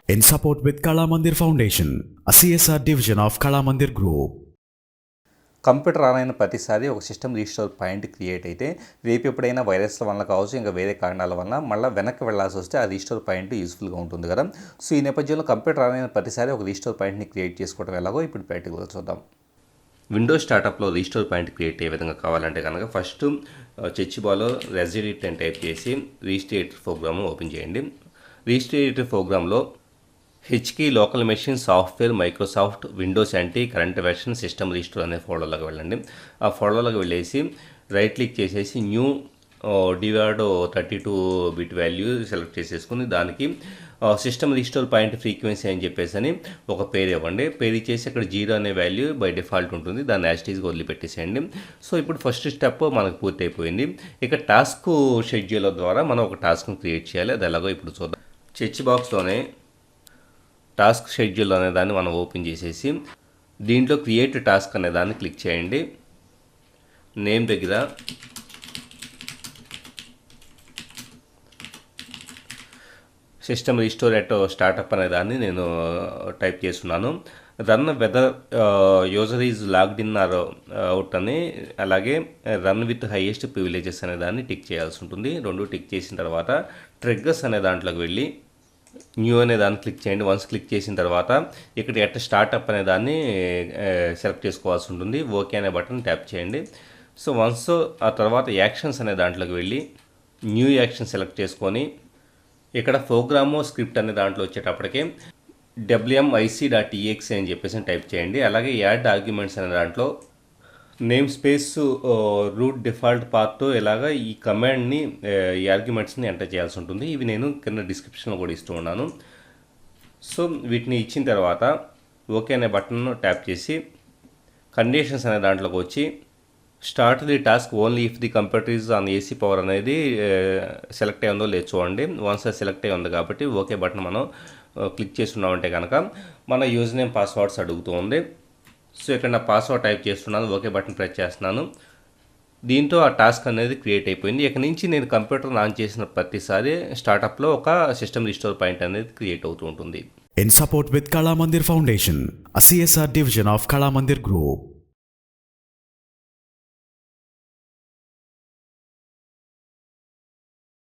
in support with Kala Mandir Foundation, a CSR division of Kala Mandir Group. Computer on అయిన ప్రతిసారి ఒక system restore point create అయితే రేపు ఎప్పుడైనా వైరస్ల వల్ల కావచ్చు, ఇంకా వేరే కారణాల వల్ల మళ్ళీ వెనక్కి వెళ్ళాల్సి వస్తే ఆ రీస్టోర్ పాయింట్ యూస్ఫుల్గా ఉంటుంది కదా. సో ఈ నేపథ్యంలో కంప్యూటర్ ఆన్ అయిన ప్రతిసారి ఒక రీస్టోర్ పాయింట్ని క్రియేట్ చేసుకోవడం ఎలాగో ఇప్పుడు ప్రాక్టికల్గా చూద్దాం. విండోస్ స్టార్టప్లో రీస్టోర్ పాయింట్ క్రియేట్ ఏ విధంగా కావాలంటే కనుక ఫస్ట్ చెచ్చిబాలో రెసిడిట్ అని టైప్ చేసి రీస్టేటర్ ప్రోగ్రామ్ ఓపెన్ చేయండి. రీస్టేటర్ ప్రోగ్రాంలో హెచ్కి local machine software Microsoft Windows NT current version system restore అనే ఫోల్డర్లోకి వెళ్ళండి. ఆ ఫోల్డర్లోకి వెళ్ళేసి రైట్ క్లిక్ చేసేసి న్యూ డివైడ్ 32 బిట్ వాల్యూ సెలెక్ట్ చేసేసుకుని దానికి సిస్టమ్ రీస్టోర్ పాయింట్ ఫ్రీక్వెన్సీ అని చెప్పేసి అని ఒక పేరు ఇవ్వండి. పేరు ఇచ్చేసి అక్కడ 0 అనే వాల్యూ బై డిఫాల్ట్ ఉంటుంది, దాన్ని యాస్టీస్గా వదిలిపెట్టేసేయండి. సో ఇప్పుడు ఫస్ట్ స్టెప్ మనకు పూర్తి అయిపోయింది. ఇక టాస్క్ షెడ్యూలర్ ద్వారా మనం ఒక టాస్క్ను క్రియేట్ చేయాలి. అది ఎలాగో ఇప్పుడు చూద్దాం. చెచ్ బాక్స్లోనే టాస్క్ షెడ్యూల్ అనే దాన్ని మనం ఓపెన్ చేసేసి దీంట్లో క్రియేట్ టాస్క్ అనే దాన్ని క్లిక్ చేయండి. నేమ్ దగ్గర సిస్టమ్ రీస్టోర్ ఎట్ స్టార్టప్ అనే దాన్ని నేను టైప్ చేస్తున్నాను. Run whether user is logged in or out అని, అలాగే రన్ విత్ హైయెస్ట్ ప్రివిలేజెస్ అనే దాన్ని టిక్ చేయాల్సి ఉంటుంది. రెండు టిక్ చేసిన తర్వాత ట్రిగ్గర్స్ అనే దాంట్లోకి వెళ్ళి న్యూ అనే దాన్ని క్లిక్ చేయండి. వన్స్ క్లిక్ చేసిన తర్వాత ఇక్కడ ఎట్ స్టార్టప్ అనే దాన్ని సెలెక్ట్ చేసుకోవాల్సి ఉంటుంది. ఓకే అనే బటన్ ట్యాప్ చేయండి. సో వన్స్ ఆ తర్వాత యాక్షన్స్ అనే దాంట్లోకి వెళ్ళి న్యూ యాక్షన్ సెలెక్ట్ చేసుకొని ఇక్కడ ప్రోగ్రాము స్క్రిప్ట్ అనే దాంట్లో వచ్చేటప్పటికి wmic.exe అని చెప్పేసి టైప్ చేయండి. అలాగే యాడ్ ఆర్గ్యుమెంట్స్ అనే దాంట్లో name space root default path ఇలాగా ఈ కమాండ్ని ఈ ఆర్గ్యుమెంట్స్ని ఎంటర్ చేయాల్సి ఉంటుంది. ఇవి నేను కింద డిస్క్రిప్షన్లో కూడా ఇస్తూ ఉన్నాను. సో వీటిని ఇచ్చిన తర్వాత ఓకే అనే బటన్ ట్యాప్ చేసి కండిషన్స్ అనే దాంట్లోకి వచ్చి start the task only if the computer is on AC power అనేది సెలెక్ట్ అయ్యి ఉందో లేదు చూడండి. వన్స్ అది సెలెక్ట్ అయ్యి ఉంది కాబట్టి ఓకే బటన్ మనం క్లిక్ చేస్తున్నామంటే కనుక మన యూజర్ నేమ్ పాస్వర్డ్స్ అడుగుతూ ఉంది. సో ఇక్కడ నా పాస్వర్డ్ టైప్ చేస్తున్నాను, ఓకే బటన్ ప్రెస్ చేస్తున్నాను. దీంతో ఆ టాస్క్ అనేది క్రియేట్ అయిపోయింది. ఇక నుంచి నేను కంప్యూటర్ ఆన్ చేసిన ప్రతిసారి స్టార్టప్లో ఒక సిస్టమ్ రీస్టోర్ పాయింట్ అనేది క్రియేట్ అవుతూ ఉంటుంది. In support with Kala Mandir Foundation, a CSR division of Kala Mandir Group.